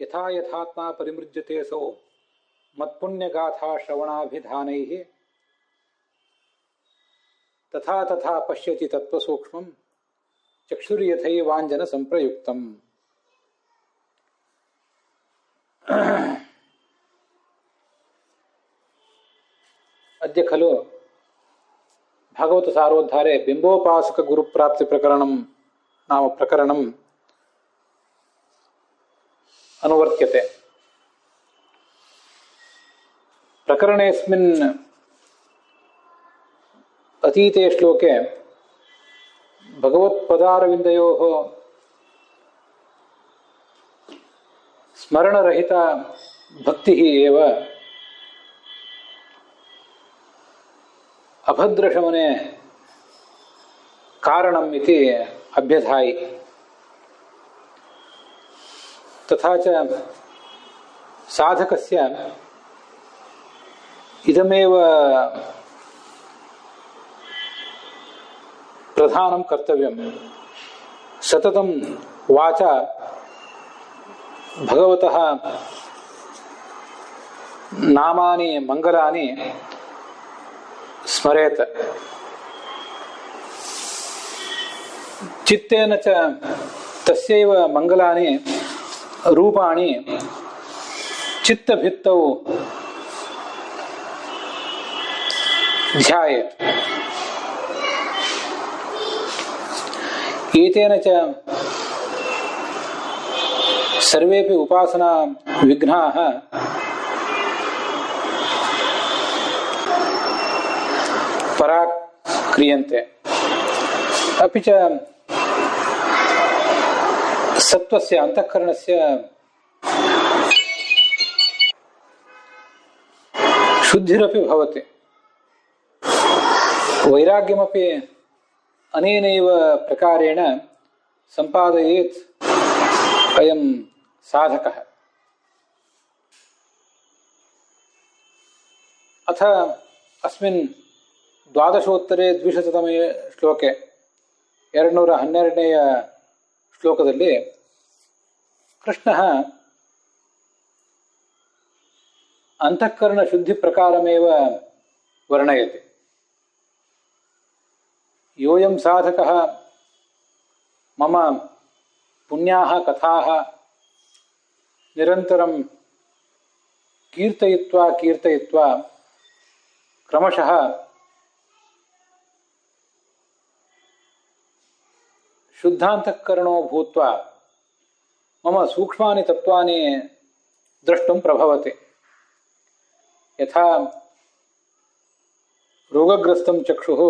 ಯಥಾ ಯಥಾತ್ಮ ಪರಿಮೃಜ್ಯತೆ ಸೌ ಮತ್ಪುಣ್ಯಗಾಥಾ ಶ್ರವಣಾಭಿಧಾನೈಃ ತಥಾ ತಥಾ ಪಶ್ಯತಿ ತತ್ವಸೂಕ್ಷ್ಮಂ ಚಕ್ಷುರ್ಯಥೈವಾಂಜನ ಸಂಪ್ರಯುಕ್ತಂ. ಅದ್ಯ ಖಲು ಭಾಗವತ ಸಾರೋದ್ಧಾರೆ ಬಿಂಬೋಪಾಸಕ ಗುರುಪ್ರಾಪ್ತಿ ಪ್ರಕರಣಂ ನಾಮ ಪ್ರಕರಣಂ ಅನುವರ್ತ್ಯತೆ. ಪ್ರಕರಣೇಸ್ಮಿನ್ ಅತೀತೆ ಶ್ಲೋಕೆ ಭಗವತ್ಪದಾರವಿಂದಯೋಃ ಸ್ಮರಣರಹಿತ ಭಕ್ತಿ ಏವ ಅಭದ್ರಶಮನೆ ಕಾರಣಂ ಇತಿ ಅಭ್ಯಧಾಯಿ. ತಥಾ ಚ ಸಾಧಕಸ್ಯ ಇದಮೇವ ಪ್ರಧಾನಂ ಕರ್ತವ್ಯಂ. ಸತತಂ ವಾಚ ಭಗವತಃ ನಾಮಾನಿ ಮಂಗಲಾನಿ ಸ್ಮರೇತ್. ಚಿತ್ತೇನ ಚ ತಸ್ಯೈವ ಮಂಗಲಾನಿ ರೂಪಾಣಿ ಚಿತ್ತಭಿತ್ತೌ ಧ್ಯಾಯೇತ್. ಏತೇನ ಚ ಸರ್ವೇಪಿ ಉಪಾಸನಾ ವಿಘ್ನಾಃ ಪರಾಕ್ರಿಯಂತೆ. ಅಪಿ ಚ ಸತ್ವಸ್ಯ ಅಂತಃಕರಣಸ್ಯ ಶುದ್ಧಿರಪಿ ಭವತಿ. ವೈರಾಗ್ಯಮಪಿ ಅನೇನೈವ ಪ್ರಕಾರೇಣ ಸಂಪಾದಯೇತ್ ಅಯಂ ಸಾಧಕಃ. ಅಥ ಅಸ್ಮಿನ್ ದ್ವಾದಶೋತ್ತರೆ ದ್ವಿಶತತಮೇ ಶ್ಲೋಕೆ 212ನೇಯ ಶ್ಲೋಕದಲ್ಲಿ ಕೃಷ್ಣ ಅಂತಃಕರಣ ಶುದ್ಧಿ ಪ್ರಕಾರಮೇವ ವರ್ಣಯತಿ. ಯೋಯಂ ಸಾಧಕಃ ಮಮ ಪುಣ್ಯಾಃ ಕಥಾಃ ನಿರಂತರಂ ಕೀರ್ತಯಿತ್ವಾ ಕೀರ್ತಯಿತ್ವಾ ಕ್ರಮಶಃ ಶುದ್ಧಾಂತಃಕರಣೋ ಭೂತ್ವಾ ಮಮ ಸೂಕ್ಷ್ಮಾನಿ ತತ್ವಾನಿ ದ್ರಷ್ಟುಂ ಪ್ರಭವತಿ. ಯಥಾ ರೋಗಗ್ರಸ್ತಂ ಚಕ್ಷುಃ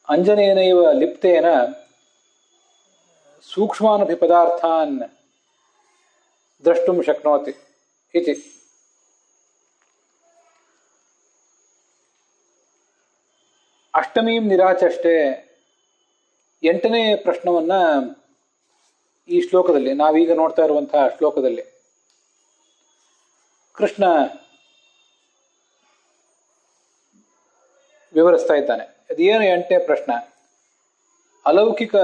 ಅಂಜನೇನೈವ ಲಿಪ್ತೇನ ಸೂಕ್ಷ್ಮಾನಪಿ ಪದಾರ್ಥಾನ್ ದ್ರಷ್ಟುಂ ಶಕ್ನೋತಿ ಇತಿ. ಅಷ್ಟಮೀಂ ನಿರಾಚಷ್ಟೆ 8ನೇ ಪ್ರಶ್ನವನ್ನ ಈ ಶ್ಲೋಕದಲ್ಲಿ ನಾವೀಗ ನೋಡ್ತಾ ಇರುವಂತಹ ಶ್ಲೋಕದಲ್ಲಿ ಕೃಷ್ಣ ವಿವರಿಸ್ತಾ ಇದ್ದಾನೆ. ಅದೇನು 8ನೇ ಪ್ರಶ್ನೆ? ಅಲೌಕಿಕ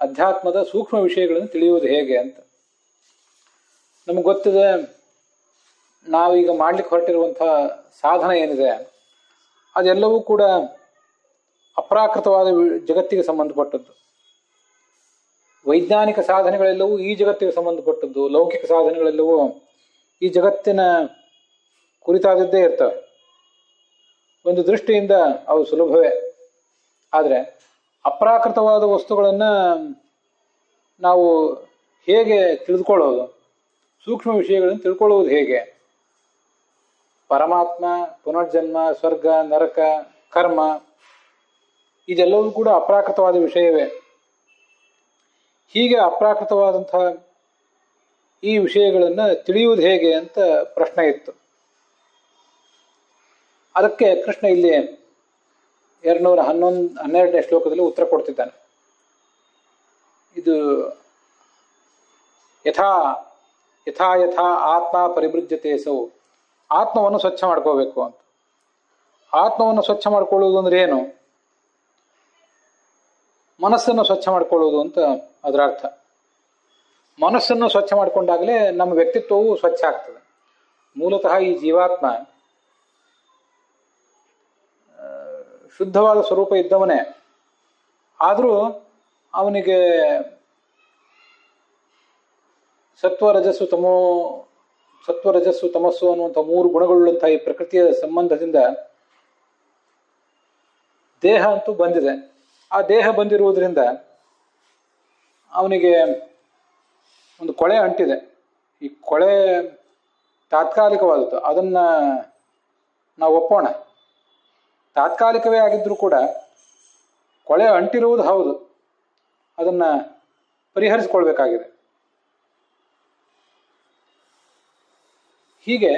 ಅಧ್ಯಾತ್ಮದ ಸೂಕ್ಷ್ಮ ವಿಷಯಗಳನ್ನು ತಿಳಿಯುವುದು ಹೇಗೆ ಅಂತ. ನಮಗೆ ಗೊತ್ತಿದೆ, ನಾವೀಗ ಮಾಡ್ಲಿಕ್ಕೆ ಹೊರಟಿರುವಂತಹ ಸಾಧನ ಏನಿದೆ ಅದೆಲ್ಲವೂ ಕೂಡ ಅಪ್ರಾಕೃತವಾದ ಜಗತ್ತಿಗೆ ಸಂಬಂಧಪಟ್ಟದ್ದು. ವೈಜ್ಞಾನಿಕ ಸಾಧನೆಗಳೆಲ್ಲವೂ ಈ ಜಗತ್ತಿಗೆ ಸಂಬಂಧಪಟ್ಟದ್ದು, ಲೌಕಿಕ ಸಾಧನೆಗಳೆಲ್ಲವೂ ಈ ಜಗತ್ತಿನ ಕುರಿತಾದದ್ದೇ ಇರ್ತವೆ. ಒಂದು ದೃಷ್ಟಿಯಿಂದ ಅವು ಸುಲಭವೇ. ಆದರೆ ಅಪ್ರಾಕೃತವಾದ ವಸ್ತುಗಳನ್ನು ನಾವು ಹೇಗೆ ತಿಳಿದುಕೊಳ್ಳೋದು, ಸೂಕ್ಷ್ಮ ವಿಷಯಗಳನ್ನು ತಿಳ್ಕೊಳ್ಳುವುದು ಹೇಗೆ? ಪರಮಾತ್ಮ, ಪುನರ್ಜನ್ಮ, ಸ್ವರ್ಗ, ನರಕ, ಕರ್ಮ ಇದೆಲ್ಲವೂ ಕೂಡ ಅಪ್ರಾಕೃತವಾದ ವಿಷಯವೇ. ಹೀಗೆ ಅಪ್ರಾಕೃತವಾದಂತಹ ಈ ವಿಷಯಗಳನ್ನು ತಿಳಿಯುವುದು ಹೇಗೆ ಅಂತ ಪ್ರಶ್ನೆ ಇತ್ತು. ಅದಕ್ಕೆ ಕೃಷ್ಣ ಇಲ್ಲಿ 212ನೇ ಶ್ಲೋಕದಲ್ಲಿ ಉತ್ತರ ಕೊಡ್ತಿದ್ದಾನೆ. ಇದು ಯಥಾ ಯಥಾ ಯಥಾ ಆತ್ಮ ಪರಿಮೃಜ್ಯತೆ ಸೌ, ಆತ್ಮವನ್ನು ಸ್ವಚ್ಛ ಮಾಡ್ಕೋಬೇಕು ಅಂತ. ಆತ್ಮವನ್ನು ಸ್ವಚ್ಛ ಮಾಡ್ಕೊಳ್ಳುವುದು ಅಂದ್ರೆ ಏನು? ಮನಸ್ಸನ್ನು ಸ್ವಚ್ಛ ಮಾಡ್ಕೊಳ್ಳುವುದು ಅಂತ ಅದರ ಅರ್ಥ. ಮನಸ್ಸನ್ನು ಸ್ವಚ್ಛ ಮಾಡಿಕೊಂಡಾಗಲೇ ನಮ್ಮ ವ್ಯಕ್ತಿತ್ವವು ಸ್ವಚ್ಛ ಆಗ್ತದೆ. ಮೂಲತಃ ಈ ಜೀವಾತ್ಮ ಶುದ್ಧವಾದ ಸ್ವರೂಪ ಇದ್ದವನೇ, ಆದರೂ ಅವನಿಗೆ ಸತ್ವರಜಸ್ಸು ತಮಸ್ಸು ಅನ್ನುವಂಥ 3 ಗುಣಗಳುಳ್ಳಂತಹ ಈ ಪ್ರಕೃತಿಯ ಸಂಬಂಧದಿಂದ ದೇಹ ಅಂತೂ ಬಂದಿದೆ. ಆ ದೇಹ ಬಂದಿರುವುದರಿಂದ ಅವನಿಗೆ ಒಂದು ಕೊಳೆ ಅಂಟಿದೆ. ಈ ಕೊಳೆ ತಾತ್ಕಾಲಿಕವಾದದ್ದು, ಅದನ್ನ ನಾವು ಒಪ್ಪೋಣ. ತಾತ್ಕಾಲಿಕವೇ ಆಗಿದ್ರೂ ಕೂಡ ಕೊಳೆ ಅಂಟಿರುವುದು ಹೌದು, ಅದನ್ನ ಪರಿಹರಿಸಿಕೊಳ್ಬೇಕಾಗಿದೆ. ಹೀಗೆ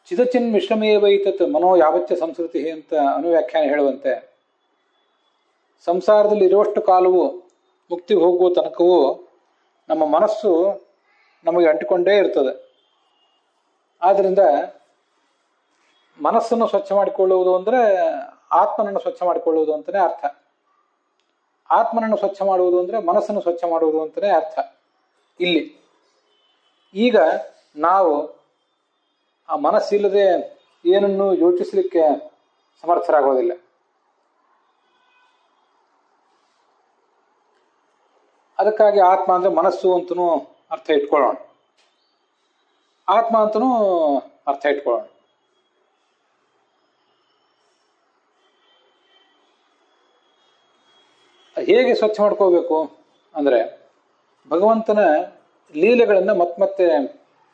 ಚಿದಚಿನ್ ಮಿಶ್ರಮೇವೈತತ್ ಮನೋ ಯಾವತ್ಯ ಸಂಸ್ಕೃತಿ ಅಂತ ಅನುವ್ಯಾಖ್ಯಾನ ಹೇಳುವಂತೆ, ಸಂಸಾರದಲ್ಲಿ ಇರುವಷ್ಟು ಕಾಲವೂ ಮುಕ್ತಿಗೆ ಹೋಗುವ ತನಕವೂ ನಮ್ಮ ಮನಸ್ಸು ನಮಗೆ ಅಂಟಿಕೊಂಡೇ ಇರ್ತದೆ. ಆದ್ದರಿಂದ ಮನಸ್ಸನ್ನು ಸ್ವಚ್ಛ ಮಾಡಿಕೊಳ್ಳುವುದು ಅಂದರೆ ಆತ್ಮನನ್ನು ಸ್ವಚ್ಛ ಮಾಡಿಕೊಳ್ಳುವುದು ಅಂತಲೇ ಅರ್ಥ. ಆತ್ಮನನ್ನು ಸ್ವಚ್ಛ ಮಾಡುವುದು ಅಂದರೆ ಮನಸ್ಸನ್ನು ಸ್ವಚ್ಛ ಮಾಡುವುದು ಅಂತಲೇ ಅರ್ಥ ಇಲ್ಲಿ. ಈಗ ನಾವು ಆ ಮನಸ್ಸಿಲ್ಲದೆ ಏನನ್ನು ಯೋಚಿಸಲಿಕ್ಕೆ ಸಮರ್ಥರಾಗೋದಿಲ್ಲ. ಅದಕ್ಕಾಗಿ ಆತ್ಮ ಅಂದರೆ ಮನಸ್ಸು ಅಂತನೂ ಅರ್ಥ ಇಟ್ಕೊಳ್ಳೋಣ, ಆತ್ಮ ಅಂತನೂ ಅರ್ಥ ಇಟ್ಕೊಳ್ಳೋಣ. ಹೇಗೆ ಸ್ವಚ್ಛ ಮಾಡ್ಕೋಬೇಕು ಅಂದರೆ, ಭಗವಂತನ ಲೀಲೆಗಳನ್ನು ಮತ್ತೆ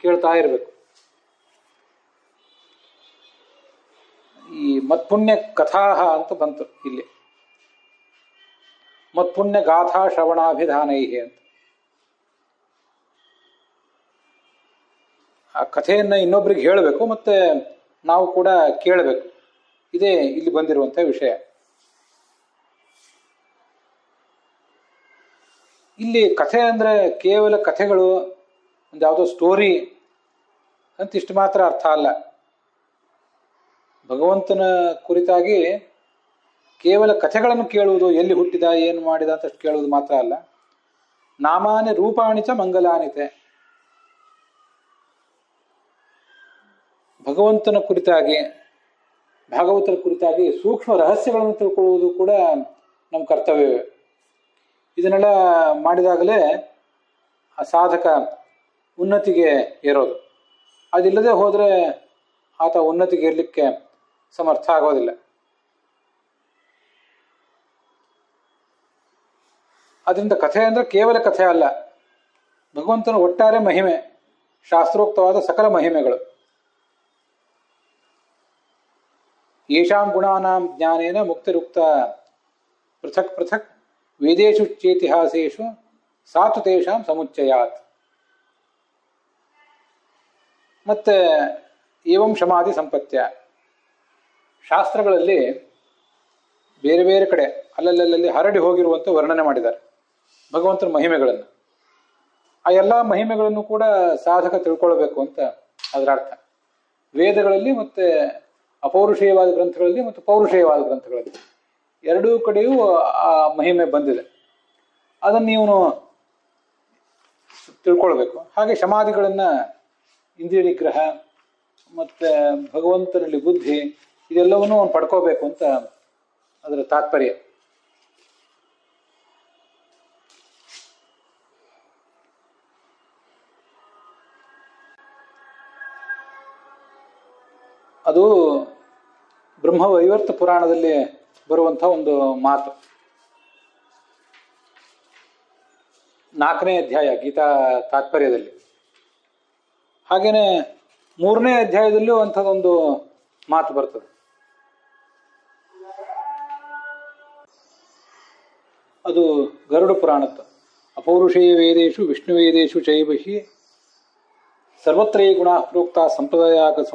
ಕೇಳ್ತಾ ಇರಬೇಕು. ಈ ಮತ್ಪುಣ್ಯ ಕಥಾಹ ಅಂತ ಬಂತು ಇಲ್ಲಿ, ಮತ್ಪುಣ್ಯ ಗಾಥಾ ಶ್ರವಣಾಭಿಧಾನೈಹಿ ಅಂತ. ಆ ಕಥೆಯನ್ನ ಇನ್ನೊಬ್ರಿಗೆ ಹೇಳಬೇಕು, ಮತ್ತೆ ನಾವು ಕೂಡ ಕೇಳಬೇಕು. ಇದೇ ಇಲ್ಲಿ ಬಂದಿರುವಂಥ ವಿಷಯ. ಇಲ್ಲಿ ಕಥೆ ಅಂದರೆ ಕೇವಲ ಕಥೆಗಳು, ಒಂದು ಯಾವುದೋ ಸ್ಟೋರಿ ಅಂತ ಇಷ್ಟು ಮಾತ್ರ ಅರ್ಥ ಅಲ್ಲ. ಭಗವಂತನ ಕುರಿತಾಗಿ ಕೇವಲ ಕಥೆಗಳನ್ನು ಕೇಳುವುದು, ಎಲ್ಲಿ ಹುಟ್ಟಿದ ಏನು ಮಾಡಿದ ಅಂತ ಕೇಳುವುದು ಮಾತ್ರ ಅಲ್ಲ. ನಾಮಾನಿ ರೂಪಾಣಿ ಚ ಮಂಗಲಾನಿತೆ, ಭಗವಂತನ ಕುರಿತಾಗಿ, ಭಾಗವತರ ಕುರಿತಾಗಿ ಸೂಕ್ಷ್ಮ ರಹಸ್ಯಗಳನ್ನು ತಿಳ್ಕೊಳ್ಳುವುದು ಕೂಡ ನಮ್ಮ ಕರ್ತವ್ಯವೇ. ಇದನ್ನೆಲ್ಲ ಮಾಡಿದಾಗಲೇ ಆ ಸಾಧಕ ಉನ್ನತಿಗೆ ಏರೋದು. ಅದಿಲ್ಲದೆ ಹೋದರೆ ಆತ ಉನ್ನತಿಗೆ ಇರಲಿಕ್ಕೆ ಸಮರ್ಥ ಆಗೋದಿಲ್ಲ. ಅದರಿಂದ ಕಥೆ ಅಂದರೆ ಕೇವಲ ಕಥೆ ಅಲ್ಲ, ಭಗವಂತನ ಒಟ್ಟಾರೆ ಮಹಿಮೆ, ಶಾಸ್ತ್ರೋಕ್ತವಾದ ಸಕಲ ಮಹಿಮೆಗಳು. ಯೇಷಾಂ ಗುಣಾನಾಂ ಜ್ಞಾನೇನ ಮುಕ್ತಿರುಕ್ತ ಪೃಥಕ್ ಪೃಥಕ್ ವೇದೇಶು ಚೇತಿಹಾಸೇಶು ಸಾತು ತೇಷಾಂ ಸಮುಚ್ಚಯಾತ್. ಮತ್ತೆ ಏವಂ ಶಮಾಧಿ ಸಂಪತ್ಯ, ಶಾಸ್ತ್ರಗಳಲ್ಲಿ ಬೇರೆ ಬೇರೆ ಕಡೆ ಅಲ್ಲಲ್ಲಿ ಹರಡಿ ಹೋಗಿರುವಂತೆ ವರ್ಣನೆ ಮಾಡಿದ್ದಾರೆ ಭಗವಂತನ ಮಹಿಮೆಗಳನ್ನು. ಆ ಎಲ್ಲ ಮಹಿಮೆಗಳನ್ನು ಕೂಡ ಸಾಧಕ ತಿಳ್ಕೊಳ್ಬೇಕು ಅಂತ ಅದರ ಅರ್ಥ. ವೇದಗಳಲ್ಲಿ ಮತ್ತೆ ಅಪೌರುಷೇಯವಾದ ಗ್ರಂಥಗಳಲ್ಲಿ ಮತ್ತು ಪೌರುಷೇಯವಾದ ಗ್ರಂಥಗಳಲ್ಲಿ ಎರಡೂ ಕಡೆಯೂ ಆ ಮಹಿಮೆ ಬಂದಿದೆ. ಅದನ್ನು ನೀವು ತಿಳ್ಕೊಳ್ಬೇಕು. ಹಾಗೆ ಶಮಾಧಿಗಳನ್ನು, ಇಂದ್ರಿಯ ನಿಗ್ರಹ ಮತ್ತೆ ಭಗವಂತನಲ್ಲಿ ಬುದ್ಧಿ, ಇದೆಲ್ಲವನ್ನೂ ಅವನು ಪಡ್ಕೋಬೇಕು ಅಂತ ಅದರ ತಾತ್ಪರ್ಯ. ಅದು ಬ್ರಹ್ಮವೈವರ್ತ ಪುರಾಣದಲ್ಲಿ ಬರುವಂಥ ಒಂದು ಮಾತು. 4ನೇ ಅಧ್ಯಾಯ ಗೀತಾ ತಾತ್ಪರ್ಯದಲ್ಲಿ. ಹಾಗೇನೆ 3ನೇ ಅಧ್ಯಾಯದಲ್ಲೂ ಅಂಥದ್ದೊಂದು ಮಾತು ಬರ್ತದೆ. ಅದು ಗರುಡ ಪುರಾಣದ್ದು. ಅಪೌರುಷೇಯ ವೇದೇಶು ವಿಷ್ಣುವೇದೇಶು ಚೈವಹಿ ಸರ್ವತ್ರೇ ಗುಣಾ ಪ್ರೋಕ್ತ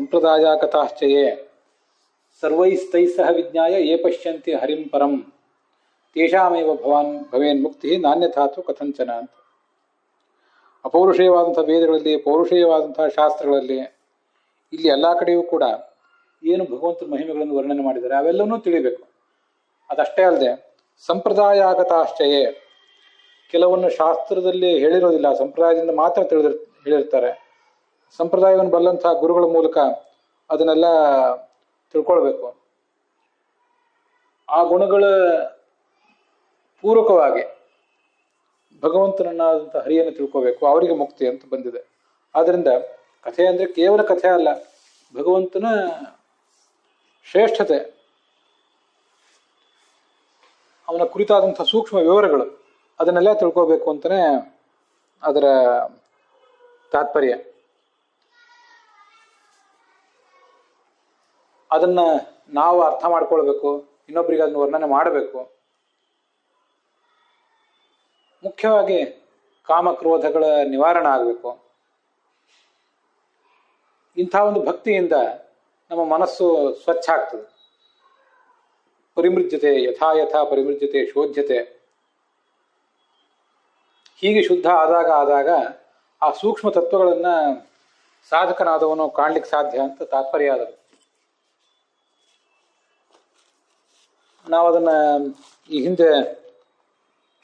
ಸಂಪ್ರದಾಯಕತಾಶ್ಚಯೇ ಸರ್ವೈಸ್ತೈಸ್ಸಹ ವಿಜ್ಞಾಯ ಯೇ ಪಶ್ಯಂತಿ ಹರಿಂ ಪರಂ ತೇಷಾಮೇವ ಭವೇನ್ ಮುಕ್ತಿ ನಾನ್ಯಥಾತು ಕಥಂಚನ ಅಂತ. ಅಪೌರುಷೇಯವಾದಂಥ ವೇದಗಳಲ್ಲಿ, ಪೌರುಷೇಯವಾದಂತಹ ಶಾಸ್ತ್ರಗಳಲ್ಲಿ, ಇಲ್ಲಿ ಎಲ್ಲ ಕಡೆಯೂ ಕೂಡ ಏನು ಭಗವಂತನ ಮಹಿಮೆಗಳನ್ನು ವರ್ಣನೆ ಮಾಡಿದ್ದಾರೆ ಅವೆಲ್ಲವನ್ನೂ ತಿಳಿಬೇಕು. ಅದಷ್ಟೇ ಅಲ್ಲದೆ ಸಂಪ್ರದಾಯಾಗತಾಶ್ಚಯೇ, ಕೆಲವನ್ನು ಶಾಸ್ತ್ರದಲ್ಲಿ ಹೇಳಿರೋದಿಲ್ಲ, ಸಂಪ್ರದಾಯದಿಂದ ಮಾತ್ರ ಹೇಳಿರ್ತಾರೆ. ಸಂಪ್ರದಾಯವನ್ನು ಬಲ್ಲಂತಹ ಗುರುಗಳ ಮೂಲಕ ಅದನ್ನೆಲ್ಲ ತಿಳ್ಕೊಳ್ಬೇಕು. ಆ ಗುಣಗಳ ಪೂರಕವಾಗಿ ಭಗವಂತನನ್ನಾದಂಥ ಹರಿಯನ್ನು ತಿಳ್ಕೋಬೇಕು, ಅವರಿಗೆ ಮುಕ್ತಿ ಅಂತ ಬಂದಿದೆ. ಆದ್ದರಿಂದ ಕಥೆ ಅಂದರೆ ಕೇವಲ ಕಥೆ ಅಲ್ಲ, ಭಗವಂತನ ಶ್ರೇಷ್ಠತೆ, ಅವನ ಕುರಿತಾದಂಥ ಸೂಕ್ಷ್ಮ ವಿವರಗಳು, ಅದನ್ನೆಲ್ಲ ತಿಳ್ಕೋಬೇಕು ಅಂತಲೇ ಅದರ ತಾತ್ಪರ್ಯ. ಅದನ್ನು ನಾವು ಅರ್ಥ ಮಾಡ್ಕೊಳ್ಬೇಕು, ಇನ್ನೊಬ್ಬರಿಗೆ ಅದನ್ನು ವರ್ಣನೆ ಮಾಡಬೇಕು. ಮುಖ್ಯವಾಗಿ ಕಾಮಕ್ರೋಧಗಳ ನಿವಾರಣೆ ಆಗಬೇಕು. ಇಂಥ ಒಂದು ಭಕ್ತಿಯಿಂದ ನಮ್ಮ ಮನಸ್ಸು ಸ್ವಚ್ಛ ಆಗ್ತದೆ. ಪರಿಮೃಜ್ಯತೆ ಯಥಾ ಯಥಾ ಪರಿಮೃಜ್ಯತೆ ಶೋಧ್ಯತೆ. ಹೀಗೆ ಶುದ್ಧ ಆದಾಗ ಆ ಸೂಕ್ಷ್ಮ ತತ್ವಗಳನ್ನು ಸಾಧಕನಾದವನು ಕಾಣ್ಲಿಕ್ಕೆ ಸಾಧ್ಯ ಅಂತ ತಾತ್ಪರ್ಯ ಆದರು. ನಾವು ಅದನ್ನು ಈ ಹಿಂದೆ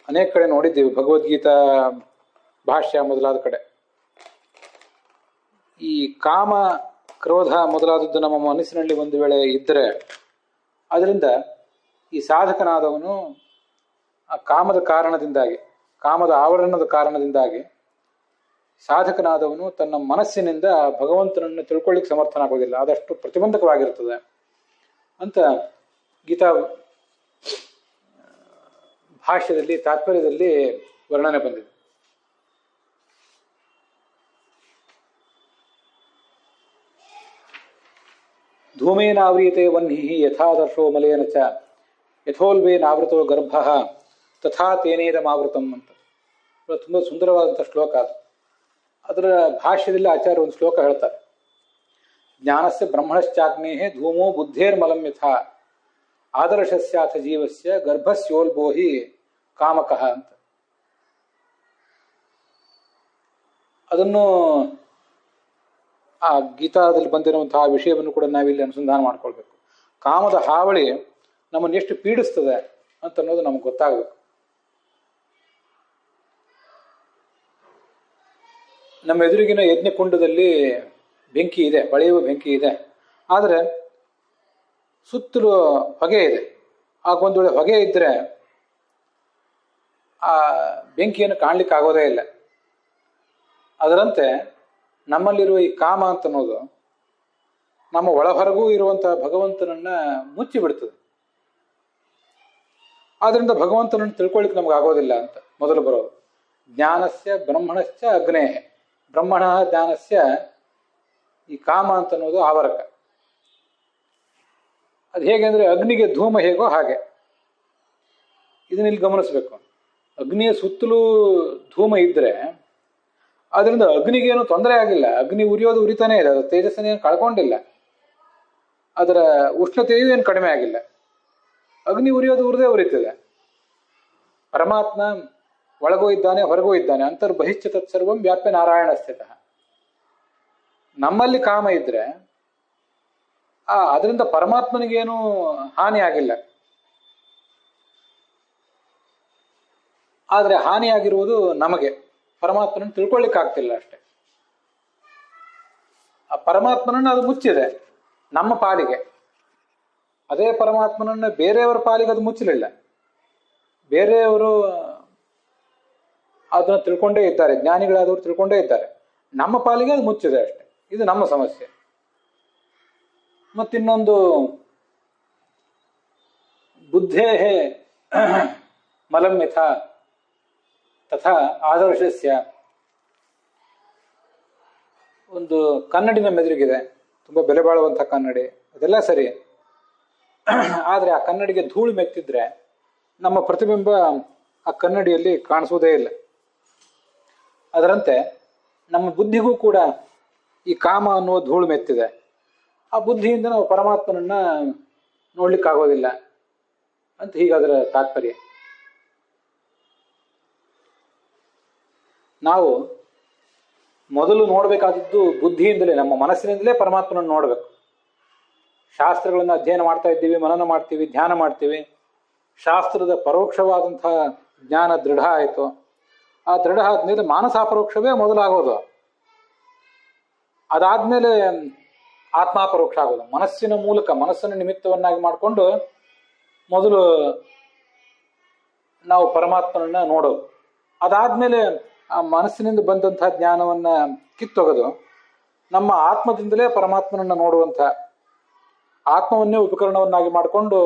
ಅನೇಕ ಕಡೆ ನೋಡಿದ್ದೀವಿ, ಭಗವದ್ಗೀತಾ ಭಾಷ್ಯ ಮೊದಲಾದ ಕಡೆ. ಈ ಕಾಮ ಕ್ರೋಧ ಮೊದಲಾದದ್ದು ನಮ್ಮ ಮನಸ್ಸಿನಲ್ಲಿ ಒಂದು ವೇಳೆ ಇದ್ದರೆ, ಅದರಿಂದ ಈ ಸಾಧಕನಾದವನು ಆ ಕಾಮದ ಕಾರಣದಿಂದಾಗಿ, ಕಾಮದ ಆವರಣದ ಕಾರಣದಿಂದಾಗಿ ಸಾಧಕನಾದವನು ತನ್ನ ಮನಸ್ಸಿನಿಂದ ಭಗವಂತನನ್ನು ತಿಳ್ಕೊಳ್ಳಿಕ್ಕೆ ಸಮರ್ಥನಾಗೋದಿಲ್ಲ. ಅದಷ್ಟು ಪ್ರತಿಬಂಧಕವಾಗಿರ್ತದೆ ಅಂತ ಗೀತಾ ಭಾಷ್ಯದಲ್ಲಿ, ತಾತ್ಪರ್ಯದಲ್ಲಿ ವರ್ಣನೆ ಬಂದಿದೆ. ಧೂಮೇನಾವ್ರಿಯತೆ ವನ್ಹಿ ಯಥಾದರ್ಶೋ ಮಲೇನ ಚ ಯಥೋಲ್ವೇನಾವೃತೋ ಗರ್ಭ ತಥಾ ತೇನೇದಮಾವೃತಂ ಅಂತ ತುಂಬ ಸುಂದರವಾದಂಥ ಶ್ಲೋಕ ಅದು. ಅದರ ಭಾಷ್ಯದಲ್ಲಿ ಆಚಾರ್ಯ ಒಂದು ಶ್ಲೋಕ ಹೇಳ್ತಾರೆ. ಜ್ಞಾನಸ್ಯ ಬ್ರಹ್ಮಣಶ್ಚಾಗ್ನೇಹೇ ಧೂಮೋ ಬುದ್ಧೇರ್ಮಲಂ ಯಥಾ ಆದರ್ಶಸ್ಯಾಥ ಜೀವಸ್ಯ ಗರ್ಭಸ್ಯೋಲ್ಬೋಹಿ ಕಾಮಕಃ ಅಂತ. ಅದನ್ನು ಆ ಗೀತಾದಲ್ಲಿ ಬಂದಿರುವಂತಹ ವಿಷಯವನ್ನು ಕೂಡ ನಾವಿಲ್ಲಿ ಅನುಸಂಧಾನ ಮಾಡ್ಕೊಳ್ಬೇಕು. ಕಾಮದ ಹಾವಳಿ ನಮ್ಮನ್ನು ಎಷ್ಟು ಪೀಡಿಸ್ತದೆ ಅಂತ ಅನ್ನೋದು ನಮ್ಗೆ ಗೊತ್ತಾಗಬೇಕು. ನಮ್ಮ ಎದುರಿಗಿನ ಯಜ್ಞಕುಂಡದಲ್ಲಿ ಬೆಂಕಿ ಇದೆ, ಬಳೆಯುವ ಬೆಂಕಿ ಇದೆ, ಆದರೆ ಸುತ್ತಲೂ ಹೊಗೆ ಇದೆ. ಆಗ ಒಂದು ವೇಳೆ ಹೊಗೆ ಇದ್ದರೆ ಆ ಬೆಂಕಿಯನ್ನು ಕಾಣ್ಲಿಕ್ಕೆ ಆಗೋದೇ ಇಲ್ಲ. ಅದರಂತೆ ನಮ್ಮಲ್ಲಿರುವ ಈ ಕಾಮ ಅಂತ ಅನ್ನೋದು ನಮ್ಮ ಒಳಹೊರಗೂ ಇರುವಂತಹ ಭಗವಂತನನ್ನ ಮುಚ್ಚಿ ಬಿಡ್ತದೆ. ಆದ್ರಿಂದ ಭಗವಂತನನ್ನು ತಿಳ್ಕೊಳ್ಳಿಕ್ಕೆ ನಮ್ಗೆ ಆಗೋದಿಲ್ಲ ಅಂತ ಮೊದಲು ಬರೋದು. ಜ್ಞಾನಸ್ಯ ಬ್ರಹ್ಮಣಶ್ಚ ಅಗ್ನೇಹ, ಬ್ರಹ್ಮಣ ಜ್ಞಾನಸ್ಯ ಈ ಕಾಮ ಅಂತ ಅನ್ನೋದು ಆವರಕ. ಅದು ಹೇಗೆ ಅಂದರೆ ಅಗ್ನಿಗೆ ಧೂಮ ಹೇಗೋ ಹಾಗೆ. ಇದನ್ನಿಲ್ಲಿ ಗಮನಿಸ್ಬೇಕು. ಅಗ್ನಿಯ ಸುತ್ತಲೂ ಧೂಮ ಇದ್ರೆ ಅದರಿಂದ ಅಗ್ನಿಗೇನು ತೊಂದರೆ ಆಗಿಲ್ಲ. ಅಗ್ನಿ ಉರಿಯೋದು ಉರಿತಾನೆ ಇದೆ, ಅದು ತೇಜಸ್ಸನ್ನೇನು ಕಳ್ಕೊಂಡಿಲ್ಲ, ಅದರ ಉಷ್ಣತೆಯೂ ಏನು ಕಡಿಮೆ ಆಗಿಲ್ಲ. ಅಗ್ನಿ ಉರಿಯೋದು ಉರಿದೇ ಉರಿತದೆ. ಪರಮಾತ್ಮ ಒಳಗೂ ಇದ್ದಾನೆ, ಹೊರಗೂ ಇದ್ದಾನೆ. ಅಂತರ್ಬಹಿಶ್ಚ ತತ್ಸರ್ವಂ ವ್ಯಾಪ್ಯ ನಾರಾಯಣ ಸ್ಥಿತಃ. ನಮ್ಮಲ್ಲಿ ಕಾಮ ಇದ್ರೆ ಅದರಿಂದ ಪರಮಾತ್ಮನಿಗೇನು ಹಾನಿ ಆಗಿಲ್ಲ. ಆದರೆ ಹಾನಿಯಾಗಿರುವುದು ನಮಗೆ, ಪರಮಾತ್ಮನನ್ನು ತಿಳ್ಕೊಳ್ಳಿಕ್ಕಾಗ್ತಿಲ್ಲ ಅಷ್ಟೆ. ಆ ಪರಮಾತ್ಮನನ್ನು ಅದು ಮುಚ್ಚಿದೆ ನಮ್ಮ ಪಾಲಿಗೆ. ಅದೇ ಪರಮಾತ್ಮನನ್ನು ಬೇರೆಯವರ ಪಾಲಿಗೆ ಅದು ಮುಚ್ಚಲಿಲ್ಲ. ಬೇರೆಯವರು ಅದನ್ನು ತಿಳ್ಕೊಂಡೇ ಇದ್ದಾರೆ, ಜ್ಞಾನಿಗಳಾದವರು ತಿಳ್ಕೊಂಡೇ ಇದ್ದಾರೆ. ನಮ್ಮ ಪಾಲಿಗೆ ಅದು ಮುಚ್ಚಿದೆ ಅಷ್ಟೆ. ಇದು ನಮ್ಮ ಸಮಸ್ಯೆ. ಮತ್ತಿನ್ನೊಂದು, ಬುದ್ಧೇ ಮಲಂ ಯಥಾ ತಥಾ ಆದರ್ಶಸ್ಯ. ಒಂದು ಕನ್ನಡಿ ನಮ್ಮ ಎದುರಿಗಿದೆ, ತುಂಬ ಬೆಲೆ ಬಾಳುವಂಥ ಕನ್ನಡಿ, ಅದೆಲ್ಲ ಸರಿ. ಆದರೆ ಆ ಕನ್ನಡಿಗೆ ಧೂಳು ಮೆತ್ತಿದ್ರೆ ನಮ್ಮ ಪ್ರತಿಬಿಂಬ ಆ ಕನ್ನಡಿಯಲ್ಲಿ ಕಾಣಿಸೋದೇ ಇಲ್ಲ. ಅದರಂತೆ ನಮ್ಮ ಬುದ್ಧಿಗೂ ಕೂಡ ಈ ಕಾಮ ಅನ್ನುವ ಧೂಳು ಮೆತ್ತಿದೆ. ಆ ಬುದ್ಧಿಯಿಂದ ನಾವು ಪರಮಾತ್ಮನನ್ನ ನೋಡ್ಲಿಕ್ಕಾಗೋದಿಲ್ಲ ಅಂತ ಹೀಗಾದರ ತಾತ್ಪರ್ಯ. ನಾವು ಮೊದಲು ನೋಡಬೇಕಾದದ್ದು ಬುದ್ಧಿಯಿಂದಲೇ, ನಮ್ಮ ಮನಸ್ಸಿನಿಂದಲೇ ಪರಮಾತ್ಮನನ್ನು ನೋಡಬೇಕು. ಶಾಸ್ತ್ರಗಳನ್ನು ಅಧ್ಯಯನ ಮಾಡ್ತಾ ಇದ್ದೀವಿ, ಮನನ ಮಾಡ್ತೀವಿ, ಧ್ಯಾನ ಮಾಡ್ತೀವಿ. ಶಾಸ್ತ್ರದ ಪರೋಕ್ಷವಾದಂತಹ ಜ್ಞಾನ ದೃಢ ಆಯಿತು. ಆ ದೃಢ ಆದ್ಮೇಲೆ ಮಾನಸಾಪರೋಕ್ಷವೇ ಮೊದಲಾಗೋದು. ಅದಾದ್ಮೇಲೆ ಆತ್ಮಾಪರೋಕ್ಷ ಆಗೋದು. ಮನಸ್ಸಿನ ಮೂಲಕ, ಮನಸ್ಸನ್ನು ನಿಮಿತ್ತವನ್ನಾಗಿ ಮಾಡಿಕೊಂಡು ಮೊದಲು ನಾವು ಪರಮಾತ್ಮನನ್ನ ನೋಡೋದು. ಅದಾದ್ಮೇಲೆ ಆ ಮನಸ್ಸಿನಿಂದ ಬಂದಂತಹ ಜ್ಞಾನವನ್ನ ಕಿತ್ತೊಗೆದು ನಮ್ಮ ಆತ್ಮದಿಂದಲೇ ಪರಮಾತ್ಮನನ್ನ ನೋಡುವಂಥ, ಆತ್ಮವನ್ನೇ ಉಪಕರಣವನ್ನಾಗಿ ಮಾಡಿಕೊಂಡು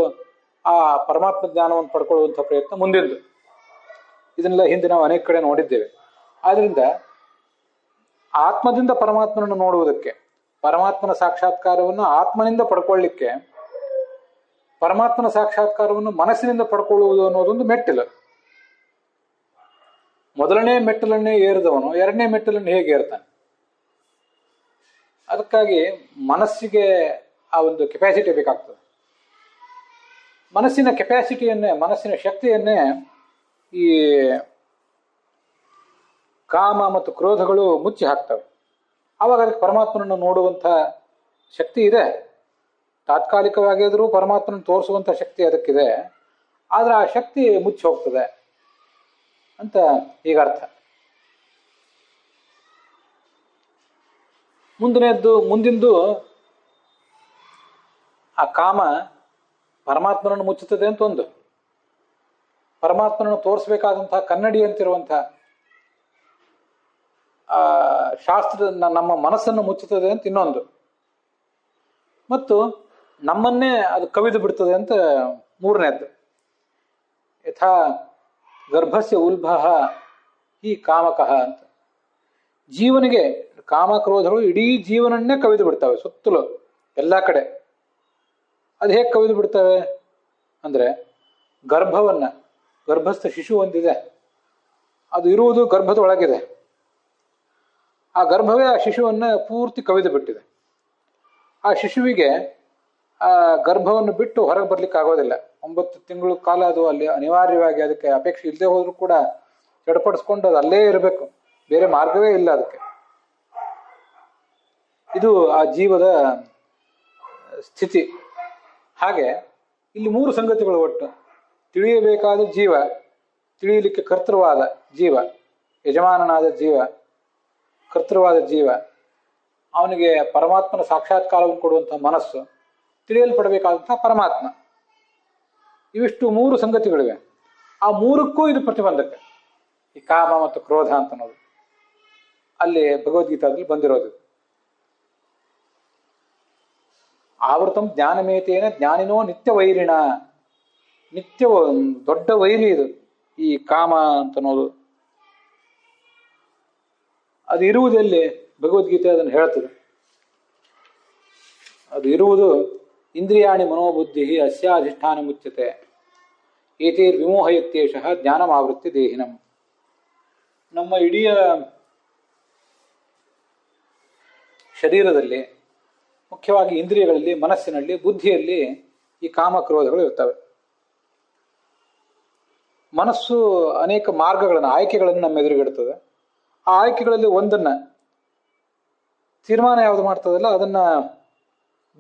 ಆ ಪರಮಾತ್ಮ ಜ್ಞಾನವನ್ನು ಪಡ್ಕೊಳ್ಳುವಂಥ ಪ್ರಯತ್ನ ಮುಂದಿದ್ದು. ಇದನ್ನೆಲ್ಲ ಹಿಂದೆ ನಾವು ಅನೇಕ ಕಡೆ ನೋಡಿದ್ದೇವೆ. ಆದ್ರಿಂದ ಆತ್ಮದಿಂದ ಪರಮಾತ್ಮನನ್ನು ನೋಡುವುದಕ್ಕೆ, ಪರಮಾತ್ಮನ ಸಾಕ್ಷಾತ್ಕಾರವನ್ನು ಆತ್ಮನಿಂದ ಪಡ್ಕೊಳ್ಳಿಕ್ಕೆ, ಪರಮಾತ್ಮನ ಸಾಕ್ಷಾತ್ಕಾರವನ್ನು ಮನಸ್ಸಿನಿಂದ ಪಡ್ಕೊಳ್ಳುವುದು ಅನ್ನೋದೊಂದು ಮೆಟ್ಟಿಲು. ಮೊದಲನೇ ಮೆಟ್ಟಲನ್ನೇ ಏರಿದವನು ಎರಡನೇ ಮೆಟ್ಟಲನ್ನು ಹೇಗೆ ಏರ್ತಾನೆ? ಅದಕ್ಕಾಗಿ ಮನಸ್ಸಿಗೆ ಆ ಒಂದು ಕೆಪಾಸಿಟಿ ಬೇಕಾಗ್ತದೆ. ಮನಸ್ಸಿನ ಕೆಪಾಸಿಟಿಯನ್ನೇ, ಮನಸ್ಸಿನ ಶಕ್ತಿಯನ್ನೇ ಈ ಕಾಮ ಮತ್ತು ಕ್ರೋಧಗಳು ಮುಚ್ಚಿ ಹಾಕ್ತವೆ. ಆವಾಗ ಅದಕ್ಕೆ ಪರಮಾತ್ಮನನ್ನು ನೋಡುವಂಥ ಶಕ್ತಿ ಇದೆ. ತಾತ್ಕಾಲಿಕವಾಗಿದ್ರೂ ಪರಮಾತ್ಮನ ತೋರಿಸುವಂಥ ಶಕ್ತಿ ಅದಕ್ಕಿದೆ. ಆದ್ರೆ ಆ ಶಕ್ತಿ ಮುಚ್ಚಿ ಹೋಗ್ತದೆ ಅಂತ ಈಗ ಅರ್ಥ. ಮುಂದಿಂದು ಆ ಕಾಮ ಪರಮಾತ್ಮನನ್ನು ಮುಚ್ಚುತ್ತದೆ ಅಂತ ಒಂದು, ಪರಮಾತ್ಮನನ್ನು ತೋರಿಸ್ಬೇಕಾದಂತಹ ಕನ್ನಡಿ ಅಂತಿರುವಂಥ ಶಾಸ್ತ್ರ ನಮ್ಮ ಮನಸ್ಸನ್ನು ಮುಚ್ಚುತ್ತದೆ ಅಂತ ಇನ್ನೊಂದು, ಮತ್ತು ನಮ್ಮನ್ನೇ ಅದು ಕವಿದು ಬಿಡ್ತದೆ ಅಂತ ಮೂರನೇದ್ದು. ಯಥಾ ಗರ್ಭಸ್ಯ ಉಲ್ಭಃ ಈ ಕಾಮಕಃ ಅಂತ. ಜೀವನಿಗೆ ಕಾಮಕ್ರೋಧಗಳು ಇಡೀ ಜೀವನನ್ನೇ ಕವಿದು ಬಿಡ್ತವೆ, ಸುತ್ತಲೂ ಎಲ್ಲ ಕಡೆ. ಅದು ಹೇಗೆ ಕವಿದು ಬಿಡ್ತವೆ ಅಂದ್ರೆ, ಗರ್ಭಸ್ಥ ಶಿಶು ಒಂದಿದೆ, ಅದು ಇರುವುದು ಗರ್ಭದ ಒಳಗಿದೆ. ಆ ಗರ್ಭವೇ ಆ ಶಿಶುವನ್ನ ಪೂರ್ತಿ ಕವಿದು ಬಿಟ್ಟಿದೆ. ಆ ಶಿಶುವಿಗೆ ಆ ಗರ್ಭವನ್ನು ಬಿಟ್ಟು ಹೊರಗೆ ಬರ್ಲಿಕ್ಕೆ ಆಗೋದಿಲ್ಲ. 9 ತಿಂಗಳ ಕಾಲ ಅದು ಅಲ್ಲಿ ಅನಿವಾರ್ಯವಾಗಿ, ಅದಕ್ಕೆ ಅಪೇಕ್ಷೆ ಇಲ್ಲದೆ ಹೋದ್ರೂ ಕೂಡ ಚಡಪಡಿಸ್ಕೊಂಡು ಅದು ಅಲ್ಲೇ ಇರಬೇಕು, ಬೇರೆ ಮಾರ್ಗವೇ ಇಲ್ಲ ಅದಕ್ಕೆ. ಇದು ಆ ಜೀವದ ಸ್ಥಿತಿ. ಹಾಗೆ ಇಲ್ಲಿ 3 ಸಂಗತಿಗಳು ಒಟ್ಟು. ತಿಳಿಯಬೇಕಾದ ಜೀವ, ತಿಳಿಯಲಿಕ್ಕೆ ಕರ್ತೃವಾದ ಜೀವ, ಯಜಮಾನನಾದ ಜೀವ, ಕರ್ತೃವಾದ ಜೀವ, ಅವನಿಗೆ ಪರಮಾತ್ಮನ ಸಾಕ್ಷಾತ್ಕಾರವನ್ನು ಕೊಡುವಂತಹ ಮನಸ್ಸು, ತಿಳಿಯಲ್ಪಡಬೇಕಾದಂತಹ ಪರಮಾತ್ಮ. ಇವಿಷ್ಟು 3 ಸಂಗತಿಗಳಿವೆ. ಆ 3ಕ್ಕೂ ಇದು ಪ್ರತಿಬಂಧಕ, ಈ ಕಾಮ ಮತ್ತು ಕ್ರೋಧ ಅಂತ ಅನ್ನೋದು ಅಲ್ಲಿ ಭಗವದ್ಗೀತಾದಲ್ಲಿ ಬಂದಿರೋದು. ಆವೃತಂ ಜ್ಞಾನಮೇತೇನ ಜ್ಞಾನಿನೋ ನಿತ್ಯ ವೈರಿಣ. ನಿತ್ಯ ದೊಡ್ಡ ವೈರಿ ಇದು ಈ ಕಾಮ ಅಂತ ಅನ್ನೋದು. ಅದು ಇರುವುದೆಲ್ಲಿ? ಭಗವದ್ಗೀತೆ ಅದನ್ನು ಹೇಳ್ತದೆ. ಅದು ಇರುವುದು ಇಂದ್ರಿಯಾಣಿ ಮನೋಬುದ್ಧಿ ಅಸ್ಯಾಧಿಷ್ಠಾನ ಮುಚ್ಯತೆ ಏತೇರ್ ವಿಮೋಹಯತ್ಯೇಷಃ ಜ್ಞಾನಮಾವೃತ್ತಿ ದೇಹಿನಂ. ನಮ್ಮ ಇಡೀ ಶರೀರದಲ್ಲಿ, ಮುಖ್ಯವಾಗಿ ಇಂದ್ರಿಯಗಳಲ್ಲಿ, ಮನಸ್ಸಿನಲ್ಲಿ, ಬುದ್ಧಿಯಲ್ಲಿ ಈ ಕಾಮಕ್ರೋಧಗಳು ಇರ್ತವೆ. ಮನಸ್ಸು ಅನೇಕ ಮಾರ್ಗಗಳನ್ನು, ಆಯ್ಕೆಗಳನ್ನು ನಮ್ಮ ಎದುರುಗಿಡ್ತದೆ. ಆ ಆಯ್ಕೆಗಳಲ್ಲಿ ಒಂದನ್ನ ತೀರ್ಮಾನ ಯಾವುದು ಮಾಡ್ತದಲ್ಲ ಅದನ್ನ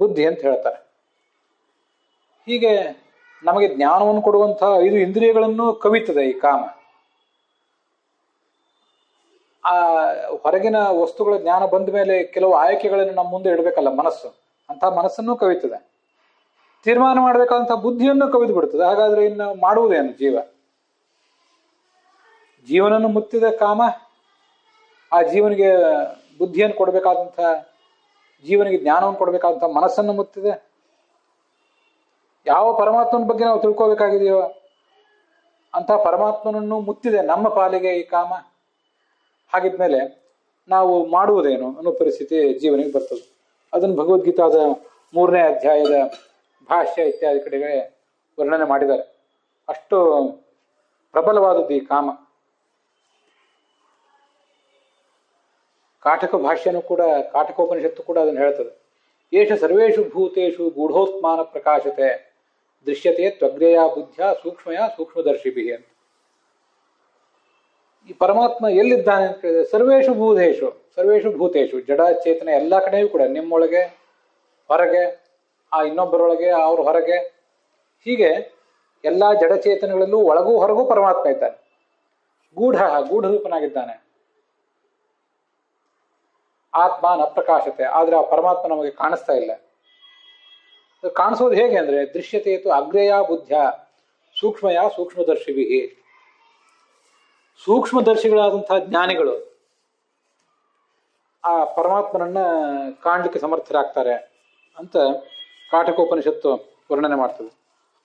ಬುದ್ಧಿ ಅಂತ ಹೇಳ್ತಾರೆ. ಹೀಗೆ ನಮಗೆ ಜ್ಞಾನವನ್ನು ಕೊಡುವಂತಹ 5 ಇಂದ್ರಿಯಗಳನ್ನು ಕವಿತದೆ ಈ ಕಾಮ. ಆ ಹೊರಗಿನ ವಸ್ತುಗಳ ಜ್ಞಾನ ಬಂದ ಮೇಲೆ ಕೆಲವು ಆಯ್ಕೆಗಳನ್ನು ನಮ್ಮ ಮುಂದೆ ಇಡಬೇಕಲ್ಲ ಮನಸ್ಸು, ಅಂತ ಮನಸ್ಸನ್ನು ಕವಿತದೆ. ತೀರ್ಮಾನ ಮಾಡಬೇಕಾದಂತಹ ಬುದ್ಧಿಯನ್ನು ಕವಿದು ಬಿಡ್ತದೆ. ಹಾಗಾದ್ರೆ ಇನ್ನು ಮಾಡುವುದೇನು ಜೀವ? ಜೀವನನ್ನು ಮುತ್ತಿದ ಕಾಮ ಆ ಜೀವನಿಗೆ ಬುದ್ಧಿಯನ್ನು ಕೊಡಬೇಕಾದಂಥ, ಜೀವನಿಗೆ ಜ್ಞಾನವನ್ನು ಕೊಡಬೇಕಾದಂಥ ಮನಸ್ಸನ್ನು ಮುತ್ತಿದೆ. ಯಾವ ಪರಮಾತ್ಮನ ಬಗ್ಗೆ ನಾವು ತಿಳ್ಕೋಬೇಕಾಗಿದೆಯೋ ಅಂತ ಪರಮಾತ್ಮನನ್ನು ಮುತ್ತಿದೆ ನಮ್ಮ ಪಾಲಿಗೆ ಈ ಕಾಮ. ಹಾಗಿದ್ಮೇಲೆ ನಾವು ಮಾಡುವುದೇನು ಅನ್ನೋ ಪರಿಸ್ಥಿತಿ ಜೀವನಿಗೆ ಬರ್ತದೆ. ಅದನ್ನು ಭಗವದ್ಗೀತಾದ 3ನೇ ಅಧ್ಯಾಯದ ಭಾಷ್ಯ ಇತ್ಯಾದಿ ಕಡೆಗೆ ವರ್ಣನೆ ಮಾಡಿದ್ದಾರೆ. ಅಷ್ಟು ಪ್ರಬಲವಾದದ್ದು ಈ ಕಾಮ. ಕಾಠಕ ಭಾಷ್ಯನೂ ಕೂಡ, ಕಾಠಕೋಪನಿಷತ್ತು ಕೂಡ ಅದನ್ನು ಹೇಳ್ತದೆ. ಏಷ ಸರ್ವೇಷು ಭೂತೇಷು ಗೂಢೋತ್ಮಾನ ಪ್ರಕಾಶತೆ ದೃಶ್ಯತೆ ತ್ವಗ್ರೇಯ ಬುದ್ಧಿಯ ಸೂಕ್ಷ್ಮಯ ಸೂಕ್ಷ್ಮದರ್ಶಿಭಿ ಅಂತ. ಈ ಪರಮಾತ್ಮ ಎಲ್ಲಿದ್ದಾನೆ ಅಂತ ಹೇಳಿದ್ರೆ, ಸರ್ವೇಷು ಭೂತೇಷು ಜಡ ಚೇತನ ಎಲ್ಲ ಕಡೆಯೂ ಕೂಡ, ನಿಮ್ಮೊಳಗೆ, ಹೊರಗೆ, ಆ ಇನ್ನೊಬ್ಬರೊಳಗೆ, ಅವ್ರ ಹೊರಗೆ, ಹೀಗೆ ಎಲ್ಲ ಜಡಚೇತನಗಳಲ್ಲೂ ಒಳಗೂ ಹೊರಗೂ ಪರಮಾತ್ಮ ಇದ್ದಾನೆ. ಗೂಢರೂಪನಾಗಿದ್ದಾನೆ. ಆತ್ಮ ನ ಪ್ರಕಾಶತೆ, ಆದ್ರೆ ಆ ಪರಮಾತ್ಮ ನಮಗೆ ಕಾಣಿಸ್ತಾ ಇಲ್ಲ. ಕಾಣಿಸೋದು ಹೇಗೆ ಅಂದ್ರೆ ದೃಶ್ಯತೆಯತು ಅಗ್ರೇಯ ಬುದ್ಧ ಸೂಕ್ಷ್ಮಯ ಸೂಕ್ಷ್ಮದರ್ಶಿಭಿ. ಸೂಕ್ಷ್ಮದರ್ಶಿಗಳಾದಂತಹ ಜ್ಞಾನಿಗಳು ಆ ಪರಮಾತ್ಮನನ್ನ ಕಾಣಲಿಕ್ಕೆ ಸಮರ್ಥರಾಗ್ತಾರೆ ಅಂತ ಕಾಠಕೋಪನಿಷತ್ತು ವರ್ಣನೆ ಮಾಡ್ತದೆ.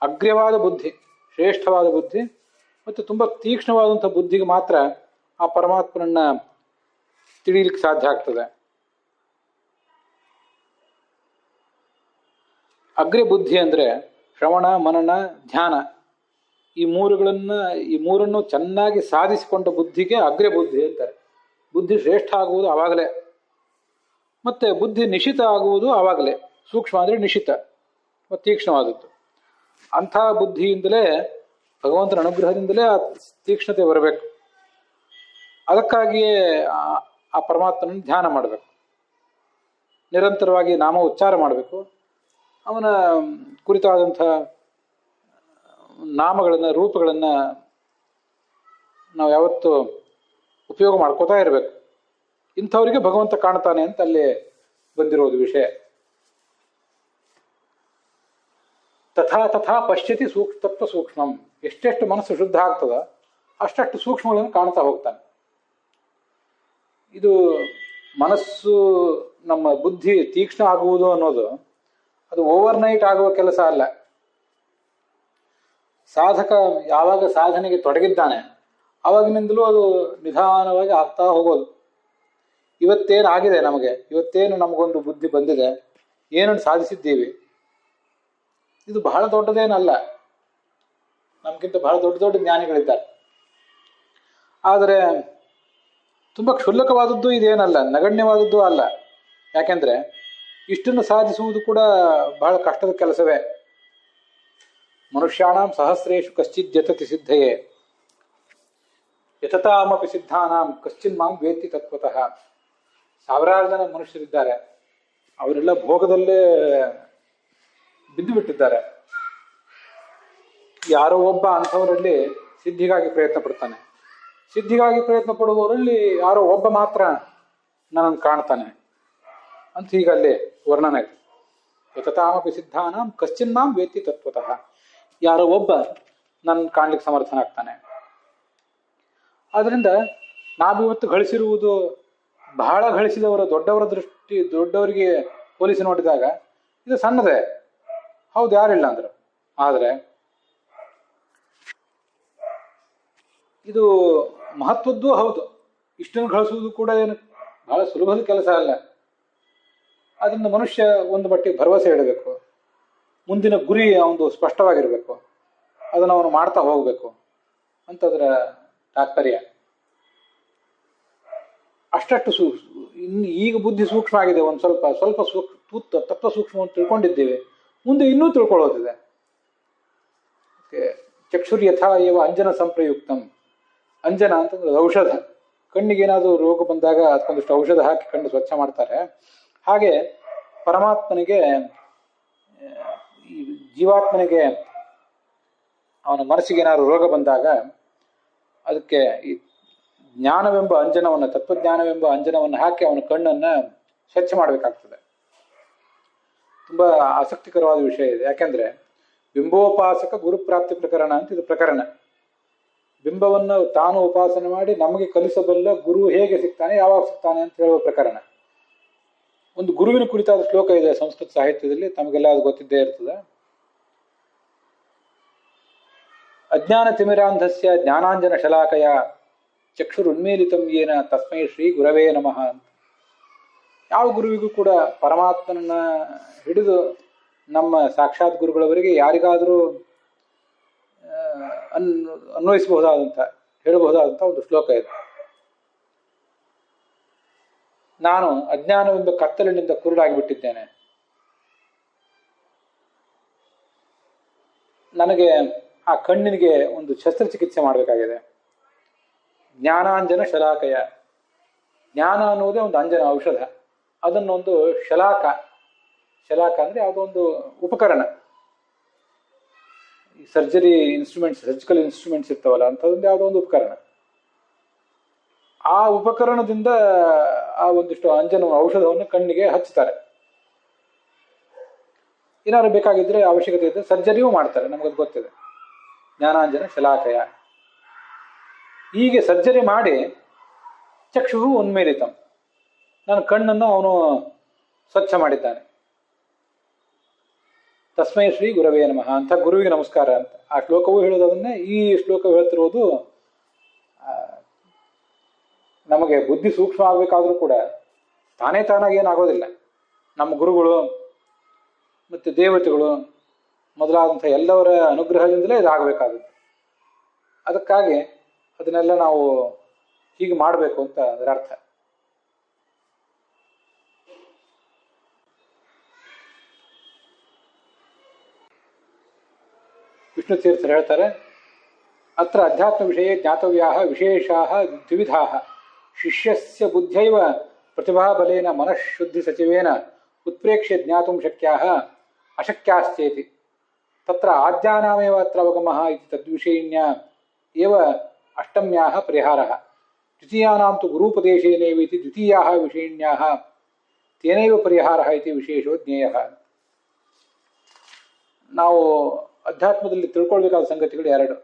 ಅಗ್ರ್ಯವಾದ ಬುದ್ಧಿ, ಶ್ರೇಷ್ಠವಾದ ಬುದ್ಧಿ ಮತ್ತು ತುಂಬಾ ತೀಕ್ಷ್ಣವಾದಂತಹ ಬುದ್ಧಿಗೆ ಮಾತ್ರ ಆ ಪರಮಾತ್ಮನನ್ನ ತಿಳಿಯಲಿಕ್ಕೆ ಸಾಧ್ಯ ಆಗ್ತದೆ. ಅಗ್ರ್ಯ ಬುದ್ಧಿ ಅಂದ್ರೆ ಶ್ರವಣ, ಮನನ, ಧ್ಯಾನ, ಈ ಮೂರನ್ನು ಚೆನ್ನಾಗಿ ಸಾಧಿಸಿಕೊಂಡ ಬುದ್ಧಿಗೆ ಅಗ್ರ್ಯ ಬುದ್ಧಿ ಅಂತಾರೆ. ಬುದ್ಧಿ ಶ್ರೇಷ್ಠ ಆಗುವುದು ಆವಾಗಲೇ, ಮತ್ತೆ ಬುದ್ಧಿ ನಿಶಿತ ಆಗುವುದು ಆವಾಗಲೇ. ಸೂಕ್ಷ್ಮ ಅಂದ್ರೆ ನಿಶಿತ, ತೀಕ್ಷ್ಣವಾದದ್ದು. ಅಂಥ ಬುದ್ಧಿಯಿಂದಲೇ, ಭಗವಂತನ ಅನುಗ್ರಹದಿಂದಲೇ ಆ ತೀಕ್ಷ್ಣತೆ ಬರಬೇಕು. ಅದಕ್ಕಾಗಿಯೇ ಆ ಪರಮಾತ್ಮನ ಧ್ಯಾನ ಮಾಡಬೇಕು, ನಿರಂತರವಾಗಿ ನಾಮ ಉಚ್ಚಾರ ಮಾಡಬೇಕು. ಅವನ ಕುರಿತಾದಂಥ ನಾಮಗಳನ್ನು, ರೂಪಗಳನ್ನು ನಾವು ಯಾವತ್ತು ಉಪಯೋಗ ಮಾಡ್ಕೋತಾ ಇರಬೇಕು. ಇಂಥವರಿಗೆ ಭಗವಂತ ಕಾಣ್ತಾನೆ ಅಂತ ಅಲ್ಲಿ ಬಂದಿರೋದು ವಿಷಯ. ತಥಾ ತಥಾ ಪಶ್ಯತಿ ತತ್ವ ಸೂಕ್ಷ್ಮಂ. ಎಷ್ಟೆಷ್ಟು ಮನಸ್ಸು ಶುದ್ಧ ಆಗ್ತದ ಅಷ್ಟಷ್ಟು ಸೂಕ್ಷ್ಮಗಳನ್ನು ಕಾಣ್ತಾ ಹೋಗ್ತಾನೆ. ಇದು ಮನಸ್ಸು, ನಮ್ಮ ಬುದ್ಧಿ ತೀಕ್ಷ್ಣ ಆಗುವುದು ಅನ್ನೋದು ಅದು ಓವರ್ನೈಟ್ ಆಗುವ ಕೆಲಸ ಅಲ್ಲ. ಸಾಧಕ ಯಾವಾಗ ಸಾಧನೆಗೆ ತೊಡಗಿದ್ದಾನೆ ಆವಾಗಿನಿಂದಲೂ ಅದು ನಿಧಾನವಾಗಿ ಆಗ್ತಾ ಹೋಗೋದು. ಇವತ್ತೇನಾಗಿದೆ ನಮಗೆ, ಇವತ್ತೇನು ನಮಗೊಂದು ಬುದ್ಧಿ ಬಂದಿದೆ, ಏನನ್ನು ಸಾಧಿಸಿದ್ದೀವಿ, ಇದು ಬಹಳ ದೊಡ್ಡದೇನಲ್ಲ. ನಮ್ಗಿಂತ ಬಹಳ ದೊಡ್ಡ ದೊಡ್ಡ ಜ್ಞಾನಿಗಳಿದ್ದಾರೆ. ಆದರೆ ತುಂಬ ಕ್ಷುಲ್ಲಕವಾದದ್ದು ಇದೇನಲ್ಲ, ನಗಣ್ಯವಾದದ್ದು ಅಲ್ಲ. ಯಾಕೆಂದ್ರೆ ಇಷ್ಟನ್ನು ಸಾಧಿಸುವುದು ಕೂಡ ಬಹಳ ಕಷ್ಟದ ಕೆಲಸವೇ. ಮನುಷ್ಯಾಣಂ ಸಹಸ್ರೇಶು ಕಶ್ಚಿತ್ ಯತತಿ ಸಿದ್ಧಯೇ ಯತತಾಮಪಿ ಸಿದ್ಧಾನಾಂ ಕಶ್ಚಿನ್ ಮಾಂ ವೇತ್ತಿ ತತ್ವತಃ. ಸಾವಿರಾರು ಜನ ಮನುಷ್ಯರಿದ್ದಾರೆ, ಅವರೆಲ್ಲ ಭೋಗದಲ್ಲೇ ಬಿದ್ದು ಬಿಟ್ಟಿದ್ದಾರೆ. ಯಾರೋ ಒಬ್ಬ ಅಂಥವರಲ್ಲಿ ಸಿದ್ಧಿಗಾಗಿ ಪ್ರಯತ್ನ ಪಡ್ತಾನೆ. ಸಿದ್ಧಿಗಾಗಿ ಪ್ರಯತ್ನ ಪಡುವವರಲ್ಲಿ ಯಾರೋ ಒಬ್ಬ ಮಾತ್ರ ನನ್ನನ್ನು ಕಾಣ್ತಾನೆ ಅಂತ ಹೀಗಲ್ಲಿ ವರ್ಣನೆ ಇದೆ. ಯತತಾಮಪಿ ಸಿದ್ಧಾನಾಂ ಕಶ್ಚಿನ್ ಮಾಂ ವೇತ್ತಿ ತತ್ವತಃ. ಯಾರೋ ಒಬ್ಬ ನನ್ನ ಕಾಣ್ಲಿಕ್ಕೆ ಸಮರ್ಥನಾಗ್ತಾನೆ. ಆದ್ರಿಂದ ನಾವಿವತ್ತು ಗಳಿಸಿರುವುದು ಬಹಳ ಗಳಿಸಿದವರ ದೊಡ್ಡವರಿಗೆ ಹೋಲಿಸಿ ನೋಡಿದಾಗ ಇದು ಸಣ್ಣದೇ. ಹೌದು, ಯಾರಿಲ್ಲ ಅಂದ್ರು. ಆದ್ರೆ ಇದು ಮಹತ್ವದ್ದು ಹೌದು. ಇಷ್ಟನ್ನು ಗಳಿಸುವುದು ಕೂಡ ಏನು ಬಹಳ ಸುಲಭದ ಕೆಲಸ ಅಲ್ಲ. ಅದರಿಂದ ಮನುಷ್ಯ ಒಂದು ಮಟ್ಟಿಗೆ ಭರವಸೆ ಇಡಬೇಕು. ಮುಂದಿನ ಗುರಿ ಅವನು ಸ್ಪಷ್ಟವಾಗಿರಬೇಕು. ಅದನ್ನು ಅವನು ಮಾಡ್ತಾ ಹೋಗ್ಬೇಕು ಅಂತದರ ತಾತ್ಪರ್ಯ. ಅಷ್ಟಷ್ಟು ಇನ್ನು ಈಗ ಬುದ್ಧಿ ಸೂಕ್ಷ್ಮ ಆಗಿದೆ. ಒಂದು ಸ್ವಲ್ಪ ತತ್ವ ಸೂಕ್ಷ್ಮವನ್ನು ತಿಳ್ಕೊಂಡಿದ್ದೇವೆ. ಮುಂದೆ ಇನ್ನೂ ತಿಳ್ಕೊಳ್ಳೋದಿದೆ. ಚಕ್ಷುರ್ ಯಥಾ ಏವ ಅಂಜನ ಸಂಪ್ರಯುಕ್ತಂ. ಅಂಜನ ಅಂತಂದ್ರೆ ಔಷಧ. ಕಣ್ಣಿಗೆ ಏನಾದರೂ ರೋಗ ಬಂದಾಗ ಅದಕ್ಕೊಂದಿಷ್ಟು ಔಷಧ ಹಾಕಿ ಕಣ್ಣು ಸ್ವಚ್ಛ ಮಾಡ್ತಾರೆ. ಹಾಗೆ ಪರಮಾತ್ಮನಿಗೆ, ಈ ಜೀವಾತ್ಮನಿಗೆ ಅವನ ಮನಸ್ಸಿಗೆ ಏನಾದ್ರು ರೋಗ ಬಂದಾಗ ಅದಕ್ಕೆ ಈ ಜ್ಞಾನವೆಂಬ ಅಂಜನವನ್ನು, ತತ್ವಜ್ಞಾನವೆಂಬ ಅಂಜನವನ್ನು ಹಾಕಿ ಅವನ ಕಣ್ಣನ್ನು ಸ್ವಚ್ಛ ಮಾಡಬೇಕಾಗ್ತದೆ. ತುಂಬಾ ಆಸಕ್ತಿಕರವಾದ ವಿಷಯ ಇದೆ. ಯಾಕೆಂದ್ರೆ ಬಿಂಬೋಪಾಸಕ ಗುರುಪ್ರಾಪ್ತಿ ಪ್ರಕರಣ ಅಂತ ಇದು ಪ್ರಕರಣ. ಬಿಂಬವನ್ನು ತಾನು ಉಪಾಸನೆ ಮಾಡಿ ನಮಗೆ ಕಲಿಸಬಲ್ಲ ಗುರು ಹೇಗೆ ಸಿಗ್ತಾನೆ, ಯಾವಾಗ ಸಿಗ್ತಾನೆ ಅಂತ ಹೇಳುವ ಪ್ರಕರಣ. ಒಂದು ಗುರುವಿನ ಕುರಿತಾದ ಶ್ಲೋಕ ಇದೆ ಸಂಸ್ಕೃತ ಸಾಹಿತ್ಯದಲ್ಲಿ, ತಮಗೆಲ್ಲ ಅದು ಗೊತ್ತಿದ್ದೇ ಇರ್ತದೆ. ಅಜ್ಞಾನ ತಿಮಿರಾಂಧಸ್ಯ ಜ್ಞಾನಾಂಜನ ಶಲಾಕಯ ಚಕ್ಷುರುನ್ಮೀಲಿತಂ ಯೇನ ತಸ್ಮೈ ಶ್ರೀ ಗುರವೇ ನಮಃ ಅಂತ. ಯಾವ ಗುರುವಿಗೂ ಕೂಡ ಪರಮಾತ್ಮನನ್ನ ಹಿಡಿದು ನಮ್ಮ ಸಾಕ್ಷಾತ್ ಗುರುಗಳವರಿಗೆ ಯಾರಿಗಾದರೂ ಅನ್ವಯಿಸಬಹುದಾದಂಥ, ಹೇಳಬಹುದಾದಂಥ ಒಂದು ಶ್ಲೋಕ ಇದೆ. ನಾನು ಅಜ್ಞಾನವೆಂಬ ಕತ್ತಲಿನಿಂದ ಕುರುಡಾಗಿಬಿಟ್ಟಿದ್ದೇನೆ. ನನಗೆ ಆ ಕಣ್ಣಿನಿಗೆ ಒಂದು ಶಸ್ತ್ರಚಿಕಿತ್ಸೆ ಮಾಡಬೇಕಾಗಿದೆ. ಜ್ಞಾನಾಂಜನ ಶಲಾಕಯ. ಜ್ಞಾನ ಅನ್ನುವುದೇ ಒಂದು ಅಂಜನ, ಔಷಧ. ಅದನ್ನೊಂದು ಶಲಾಕ ಅಂದ್ರೆ ಯಾವುದೋ ಒಂದು ಉಪಕರಣ. ಈ ಸರ್ಜರಿ ಇನ್ಸ್ಟ್ರೂಮೆಂಟ್ಸ್, ಸರ್ಜಿಕಲ್ ಇನ್ಸ್ಟ್ರೂಮೆಂಟ್ಸ್ ಇರ್ತವಲ್ಲ, ಅಂಥದ್ದೊಂದು ಯಾವುದೋ ಒಂದು ಉಪಕರಣ. ಆ ಉಪಕರಣದಿಂದ ಆ ಒಂದಿಷ್ಟು ಅಂಜನ ಔಷಧವನ್ನು ಕಣ್ಣಿಗೆ ಹಚ್ತಾರೆ. ಏನಾದ್ರು ಬೇಕಾಗಿದ್ರೆ ಅವಶ್ಯಕತೆ ಇದ್ದರೆ ಸರ್ಜರಿಯೂ ಮಾಡ್ತಾರೆ, ನಮಗದು ಗೊತ್ತಿದೆ. ಜ್ಞಾನಾಂಜನ ಶಲಾಕಯ ಹೀಗೆ ಸರ್ಜರಿ ಮಾಡಿ ಚಕ್ಷು ಉನ್ಮೇಲಿತಂ, ನನ್ನ ಕಣ್ಣನ್ನು ಅವನು ಸ್ವಚ್ಛ ಮಾಡಿದ್ದಾನೆ. ತಸ್ಮೈ ಶ್ರೀ ಗುರವೇ ನಮಃ ಅಂತ ಗುರುವಿಗೆ ನಮಸ್ಕಾರ ಅಂತ ಆ ಶ್ಲೋಕವೂ ಹೇಳೋದನ್ನೇ ಈ ಶ್ಲೋಕ ಹೇಳ್ತಿರೋದು. ನಮಗೆ ಬುದ್ಧಿ ಸೂಕ್ಷ್ಮ ಆಗಬೇಕಾದ್ರೂ ಕೂಡ ತಾನೇ ತಾನಾಗಿ ಏನಾಗೋದಿಲ್ಲ. ನಮ್ಮ ಗುರುಗಳು ಮತ್ತು ದೇವತೆಗಳು ಮೊದಲಾದಂಥ ಎಲ್ಲವರ ಅನುಗ್ರಹದಿಂದಲೇ ಇದಾಗಬೇಕಾಗುತ್ತೆ. ಅದಕ್ಕಾಗಿ ಅದನ್ನೆಲ್ಲ ನಾವು ಹೀಗೆ ಮಾಡಬೇಕು ಅಂತ ಅದರ ಅರ್ಥ. ವಿಷ್ಣು ತೀರ್ಥರು ಹೇಳ್ತಾರೆ, ಅತ್ರ ಅಧ್ಯಾತ್ಮ ವಿಷಯ ಜ್ಞಾತವ್ಯಾ ವಿಶೇಷಾ ದ್ವಿವಿಧಾ ಶಿಷ್ಯಸ್ಯ ಬುದ್ಧೈವ ಪ್ರತಿಭಾಬಲೇನ ಮನಃಶುದ್ಧಿ ಸಚಿವೇನ ಉತ್ಪ್ರೇಕ್ಷ್ಯ ಜ್ಞಾತುಂ ಶಕ್ಯಾಃ ಅಶಕ್ಯಾಶ್ಚೇತಿ ತತ್ರ ಆದ್ಯಾನಾಮೇವ ಅತ್ರ ಅವಗಮಃ ಇತಿ ತದ್ವಿಷಯಿಣ್ಯ ಏವ ಅಷ್ಟಮ್ಯಾಃ ಪರಿಹಾರಃ ದ್ವಿತೀಯಾನಾಂ ತು ಗುರೂಪದೇಶೇನೈವ ಇತಿ ದ್ವಿತೀಯಾಃ ವಿಷಯಿಣ್ಯಾಃ ತೇನೈವ ಪರಿಹಾರಃ ಇತಿ ವಿಶೇಷೋ ಜ್ಞೇಯಃ. ನಾವು ಅಧ್ಯಾತ್ಮದಲ್ಲಿ ತಿಳ್ಕೊಳ್ಬೇಕಾದ ಸಂಗತಿಗಳು ಎರಡು.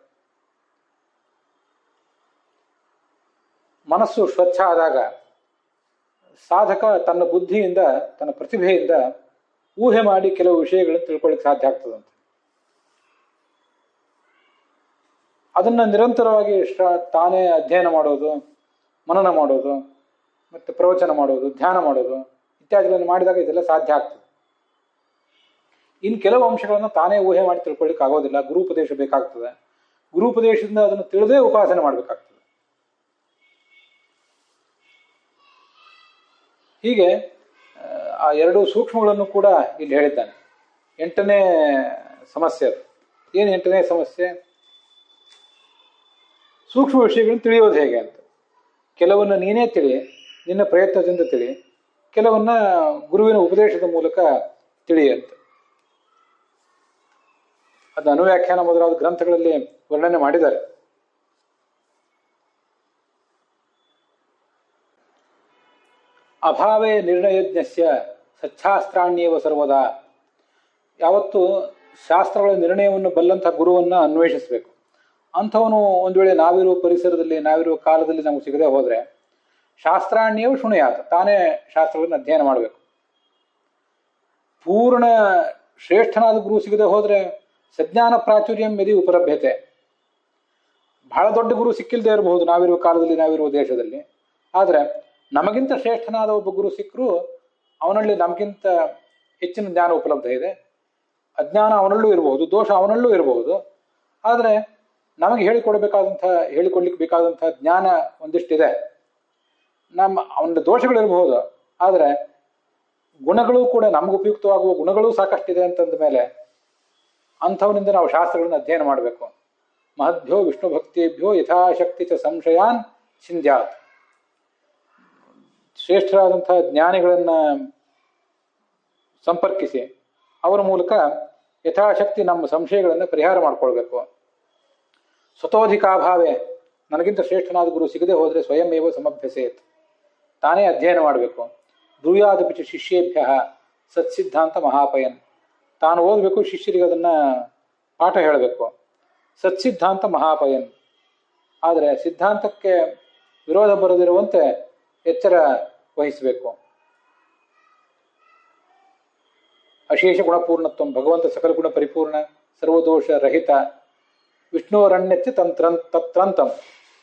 ಮನಸ್ಸು ಸ್ವಚ್ಛ ಆದಾಗ ಸಾಧಕ ತನ್ನ ಬುದ್ಧಿಯಿಂದ ತನ್ನ ಪ್ರತಿಭೆಯಿಂದ ಊಹೆ ಮಾಡಿ ಕೆಲವು ವಿಷಯಗಳನ್ನು ತಿಳ್ಕೊಳ್ಳಿಕ್ಕೆ ಸಾಧ್ಯ ಆಗ್ತದಂತೆ. ಅದನ್ನು ನಿರಂತರವಾಗಿ ತಾನೇ ಅಧ್ಯಯನ ಮಾಡೋದು, ಮನನ ಮಾಡೋದು, ಮತ್ತು ಪ್ರವಚನ ಮಾಡೋದು, ಧ್ಯಾನ ಮಾಡೋದು ಇತ್ಯಾದಿಗಳನ್ನು ಮಾಡಿದಾಗ ಇದೆಲ್ಲ ಸಾಧ್ಯ ಆಗ್ತದೆ. ಇನ್ನು ಕೆಲವು ಅಂಶಗಳನ್ನು ತಾನೇ ಊಹೆ ಮಾಡಿ ತಿಳ್ಕೊಳ್ಳಿಕ್ಕೆ ಆಗೋದಿಲ್ಲ, ಗುರುಪದೇಶ ಬೇಕಾಗ್ತದೆ. ಗುರುಪದೇಶದಿಂದ ಅದನ್ನು ತಿಳಿದೇ ಉಪಾಸನೆ ಮಾಡಬೇಕಾಗ್ತದೆ. ಹೀಗೆ ಆ ಎರಡೂ ಸೂಕ್ಷ್ಮಗಳನ್ನು ಕೂಡ ಇಲ್ಲಿ ಹೇಳಿದ್ದಾನೆ. 8ನೇ ಸಮಸ್ಯೆ ಅದು. ಏನು 8ನೇ ಸಮಸ್ಯೆ? ಸೂಕ್ಷ್ಮ ವಿಷಯಗಳನ್ನು ತಿಳಿಯೋದು ಹೇಗೆ ಅಂತ. ಕೆಲವನ್ನ ನೀನೇ ತಿಳಿ, ನಿನ್ನ ಪ್ರಯತ್ನದಿಂದ ತಿಳಿ, ಕೆಲವನ್ನ ಗುರುವಿನ ಉಪದೇಶದ ಮೂಲಕ ತಿಳಿ ಅಂತ. ಅದು ಅನುವ್ಯಾಖ್ಯಾನ ಮೊದಲಾದ ಗ್ರಂಥಗಳಲ್ಲಿ ವರ್ಣನೆ ಮಾಡಿದ್ದಾರೆ. ಅಭಾವೇ ನಿರ್ಣಯಜ್ಞಸ್ಯ ಸಚ್ಛಾಸ್ತ್ರಾಣ್ಯೇವ ಸರ್ವದಾ. ಯಾವತ್ತು ಶಾಸ್ತ್ರಗಳ ನಿರ್ಣಯವನ್ನು ಬಲ್ಲಂಥ ಗುರುವನ್ನು ಅನ್ವೇಷಿಸಬೇಕು. ಅಂಥವನು ಒಂದು ವೇಳೆ ನಾವಿರುವ ಪರಿಸರದಲ್ಲಿ, ನಾವಿರುವ ಕಾಲದಲ್ಲಿ ನಮಗೆ ಸಿಗದೆ ಹೋದರೆ ಶಾಸ್ತ್ರಾಣ್ಯವು ಶುಣಯಾತ, ತಾನೇ ಶಾಸ್ತ್ರಗಳನ್ನು ಅಧ್ಯಯನ ಮಾಡಬೇಕು. ಪೂರ್ಣ ಶ್ರೇಷ್ಠನಾದ ಗುರು ಸಿಗದೆ ಹೋದರೆ ಸಜ್ಞಾನ ಪ್ರಾಚುರ್ಯಂ ಯದಿ ಉಪಲಭ್ಯತೆ. ಬಹಳ ದೊಡ್ಡ ಗುರು ಸಿಕ್ಕಿಲ್ಲದೆ ಇರಬಹುದು ನಾವಿರುವ ಕಾಲದಲ್ಲಿ, ನಾವಿರುವ ದೇಶದಲ್ಲಿ. ಆದರೆ ನಮಗಿಂತ ಶ್ರೇಷ್ಠನಾದ ಒಬ್ಬ ಗುರು ಸಿಕ್ಕರೂ ಅವನಲ್ಲಿ ನಮಗಿಂತ ಹೆಚ್ಚಿನ ಜ್ಞಾನ ಉಪಲಬ್ಧ ಇದೆ. ಅಜ್ಞಾನ ಅವನಲ್ಲೂ ಇರಬಹುದು, ದೋಷ ಅವನಲ್ಲೂ ಇರಬಹುದು. ಆದರೆ ನಮಗೆ ಹೇಳಿಕೊಡ್ಲಿಕ್ಕೆ ಬೇಕಾದಂಥ ಜ್ಞಾನ ಒಂದಿಷ್ಟಿದೆ. ಅವನ ದೋಷಗಳಿರಬಹುದು, ಆದರೆ ಗುಣಗಳು ಕೂಡ ನಮ್ಗೆ ಉಪಯುಕ್ತವಾಗುವ ಗುಣಗಳೂ ಸಾಕಷ್ಟಿದೆ ಅಂತಂದ ಮೇಲೆ ಅಂಥವನಿಂದ ನಾವು ಶಾಸ್ತ್ರಗಳನ್ನು ಅಧ್ಯಯನ ಮಾಡಬೇಕು. ಮಹದ್ಭ್ಯೋ ವಿಷ್ಣು ಭಕ್ತಿಭ್ಯೋ ಯಥಾಶಕ್ತಿ ಚ ಸಂಶಯಾನ್ ಸಿಂಧ್ಯಾತ್. ಶ್ರೇಷ್ಠರಾದಂತಹ ಜ್ಞಾನಿಗಳನ್ನು ಸಂಪರ್ಕಿಸಿ ಅವರ ಮೂಲಕ ಯಥಾಶಕ್ತಿ ನಮ್ಮ ಸಂಶಯಗಳನ್ನು ಪರಿಹಾರ ಮಾಡಿಕೊಳ್ಬೇಕು. ಸ್ವತೋಧಿಕಾಭಾವೇ, ನನಗಿಂತ ಶ್ರೇಷ್ಠನಾದ ಗುರು ಸಿಗದೆ ಹೋದರೆ ಸ್ವಯಮೇವ ಸಮಭ್ಯಸೇತ್, ತಾನೇ ಅಧ್ಯಯನ ಮಾಡಬೇಕು. ಬ್ರೂಯಾದಪಿಚ ಶಿಷ್ಯೇಭ್ಯ ಸತ್ಸಿದ್ಧಾಂತ ಮಹಾಪಯನ್, ತಾನು ಓದಬೇಕು, ಶಿಷ್ಯರಿಗೆ ಅದನ್ನು ಪಾಠ ಹೇಳಬೇಕು. ಸತ್ಸಿದ್ಧಾಂತ ಮಹಾಪಯನ್, ಆದರೆ ಸಿದ್ಧಾಂತಕ್ಕೆ ವಿರೋಧ ಬರದಿರುವಂತೆ ಎಚ್ಚರ ವಹಿಸಬೇಕು. ಅಶೇಷ ಗುಣಪೂರ್ಣತ್ವ, ಭಗವಂತ ಸಕಲ ಗುಣ ಪರಿಪೂರ್ಣ, ಸರ್ವದೋಷ ರಹಿತ. ವಿಷ್ಣುವರಣ್ಯತ್ಯ ತತ್ರಂತಂ,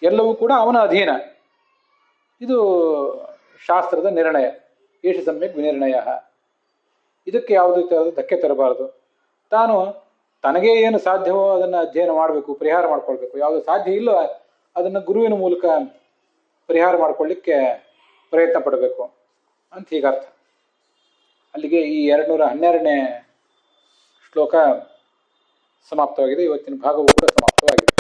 ಎಲ್ಲವೂ ಕೂಡ ಅವನ ಅಧೀನ. ಇದು ಶಾಸ್ತ್ರದ ನಿರ್ಣಯ. ಏಷ ಸಮ್ಯಕ್ ವಿನಿರ್ಣಯ. ಇದಕ್ಕೆ ಯಾವುದೇ ಥರದ ಧಕ್ಕೆ ತರಬಾರದು. ತಾನು ತನಗೇ ಏನು ಸಾಧ್ಯವೋ ಅದನ್ನು ಅಧ್ಯಯನ ಮಾಡಬೇಕು, ಪರಿಹಾರ ಮಾಡ್ಕೊಳ್ಬೇಕು. ಯಾವುದು ಸಾಧ್ಯ ಇಲ್ಲೋ ಅದನ್ನು ಗುರುವಿನ ಮೂಲಕ ಪರಿಹಾರ ಮಾಡಿಕೊಳ್ಳಿಕ್ಕೆ ಪ್ರಯತ್ನ ಪಡಬೇಕು ಅಂತ ಹೀಗರ್ಥ. ಅಲ್ಲಿಗೆ ಈ 212ನೇ ಶ್ಲೋಕ ಸಮಾಪ್ತವಾಗಿದೆ. ಇವತ್ತಿನ ಭಾಗವೂ ಕೂಡ ಸಮಾಪ್ತವಾಗಿದೆ.